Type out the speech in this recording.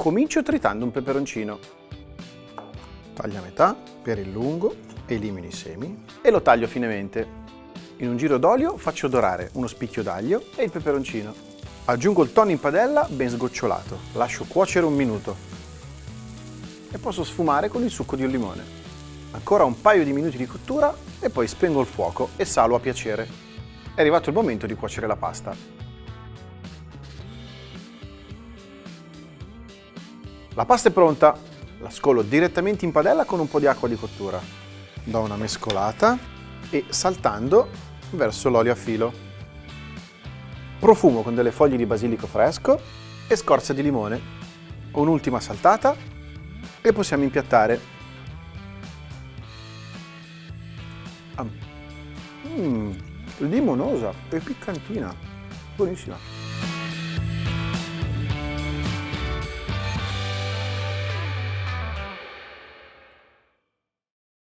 Comincio tritando un peperoncino. Taglio a metà per il lungo, elimino i semi e lo taglio finemente. In un giro d'olio faccio dorare uno spicchio d'aglio e il peperoncino. Aggiungo il tonno in padella ben sgocciolato, lascio cuocere 1 minuto e posso sfumare con il succo di un limone. Ancora un paio di minuti di cottura e poi spengo il fuoco e salo a piacere. È arrivato il momento di cuocere la pasta. La pasta è pronta, la scolo direttamente in padella con un po' di acqua di cottura. Do una mescolata e saltando verso l'olio a filo. Profumo con delle foglie di basilico fresco e scorza di limone. Un'ultima saltata e possiamo impiattare. Limonosa e piccantina, buonissima.